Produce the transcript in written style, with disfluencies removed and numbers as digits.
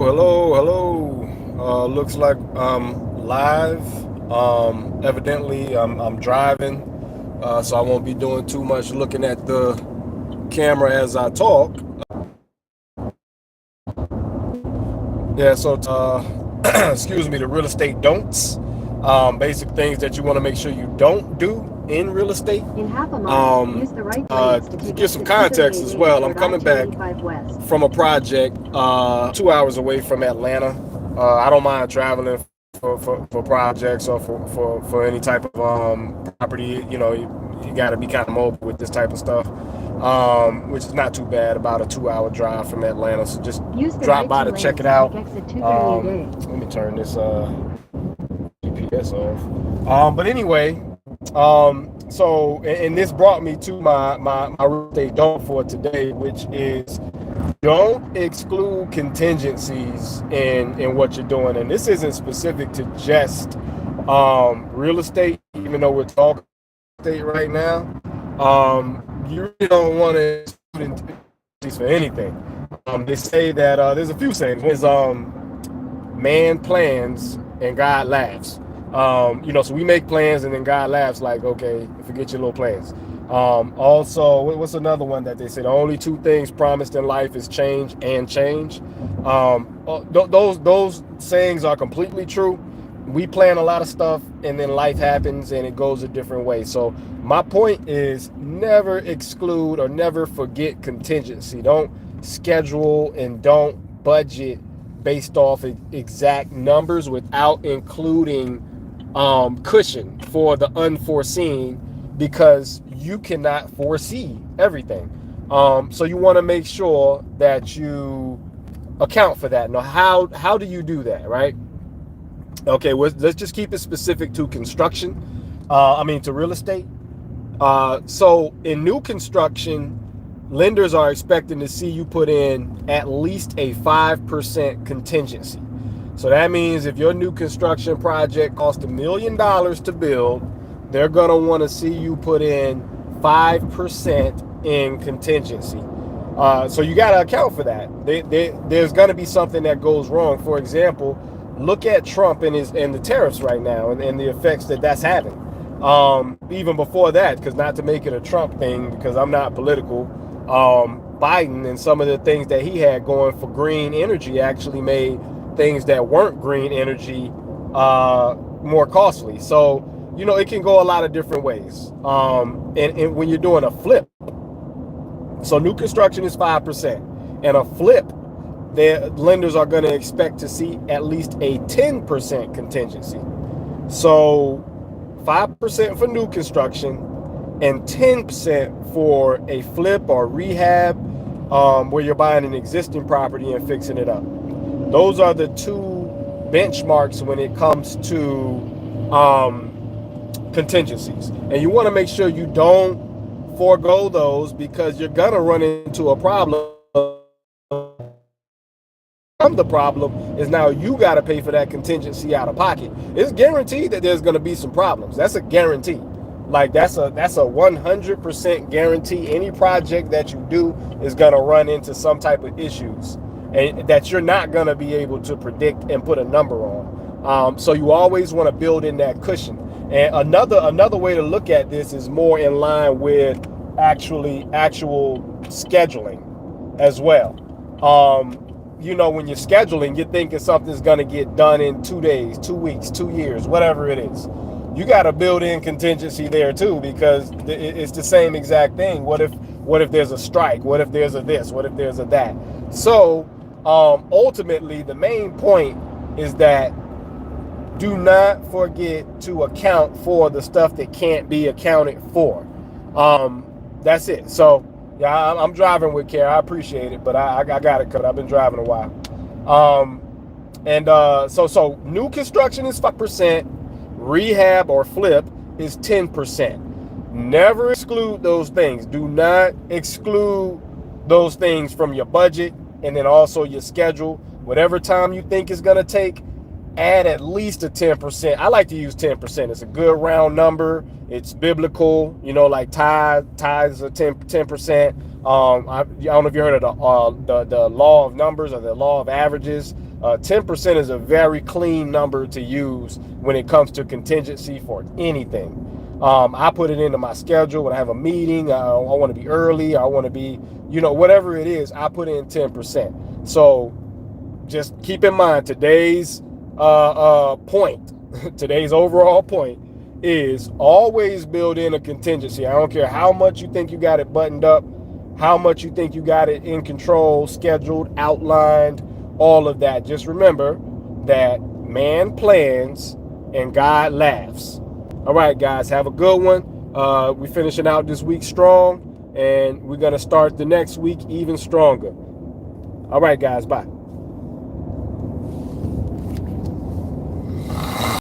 Hello. Looks like I'm live. Evidently, I'm driving, so I won't be doing too much looking at the camera as I talk. Yeah, so excuse me, the real estate don'ts. Basic things that you want to make sure you don't do in real estate. In half a mile, use the right lanes to To take give exit some context as well, 238A I'm toward coming back I-285 West. from a project 2 hours away from Atlanta. I don't mind traveling for projects or for any type of property. You got to be kind of mobile with this type of stuff, which is not too bad. About a 2 hour drive from Atlanta, so just Use the drop right by two to check lanes it to out. take exit 238A. Let me turn this GPS off. But anyway, so and this brought me to my real estate don't for today, which is don't exclude contingencies in what you're doing. And this isn't specific to just real estate, even though we're talking estate right now. You really don't want to exclude contingencies for anything. They say that there's a few sayings. One is man plans and God laughs. So we make plans and then God laughs like, okay, forget your little plans. Also, what's another one that they say? The only two things promised in life is change and change. Those sayings are completely true. We plan a lot of stuff and then life happens and it goes a different way. So my point is never exclude or never forget contingency. Don't schedule and don't budget based off exact numbers without including cushion for the unforeseen, because you cannot foresee everything. So you want to make sure that you account for that. Now, how do you do that, right? Okay, well, let's just keep it specific to construction. To real estate. So in new construction, lenders are expecting to see you put in at least a 5% contingency. So that means if your new construction project cost $1 million to build, they're going to want to see you put in 5% in contingency. So you got to account for that. There's going to be something that goes wrong. For example, look at Trump and the tariffs right now and the effects that that's having. Even before that, because not to make it a Trump thing, because I'm not political, Biden and some of the things that he had going for green energy actually made things that weren't green energy more costly. So, it can go a lot of different ways. And when you're doing a flip, so new construction is 5%, and a flip, the lenders are going to expect to see at least a 10% contingency. So 5% for new construction and 10% for a flip or rehab, where you're buying an existing property and fixing it up. Those are the two benchmarks when it comes to contingencies. And you want to make sure you don't forego those, because you're going to run into a problem. The problem is now you got to pay for that contingency out of pocket. It's guaranteed that there's going to be some problems. That's a guarantee. Like that's a 100% guarantee. Any project that you do is going to run into some type of issues, and that you're not going to be able to predict and put a number on. So you always want to build in that cushion. And another way to look at this is more in line with actual scheduling as well. When you're scheduling, you're thinking something's going to get done in 2 days, 2 weeks, 2 years, whatever it is. You got to build in contingency there too, because it's the same exact thing. What if there's a strike? What if there's a this? What if there's a that? So ultimately, the main point is that do not forget to account for the stuff that can't be accounted for. That's it. So yeah, I'm driving with care. I appreciate it, but I got it cut. I've been driving a while. So new construction is 5%, rehab or flip is 10%. Never exclude those things. Do not exclude those things from your budget, and then also your schedule. Whatever time you think is going to take, add at least a 10%. I like to use 10%. It's a good round number. It's biblical. Like tithes are 10%. I don't know if you heard of the law of numbers or the law of averages. 10% is a very clean number to use when it comes to contingency for anything. I put it into my schedule when I have a meeting. I want to be early. I want to be, whatever it is, I put in 10%. So just keep in mind today's point, today's overall point is always build in a contingency. I don't care how much you think you got it buttoned up, how much you think you got it in control, scheduled, outlined, all of that. Just remember that man plans and God laughs. All right, guys, have a good one. We're finishing out this week strong, and we're going to start the next week even stronger. All right, guys, bye.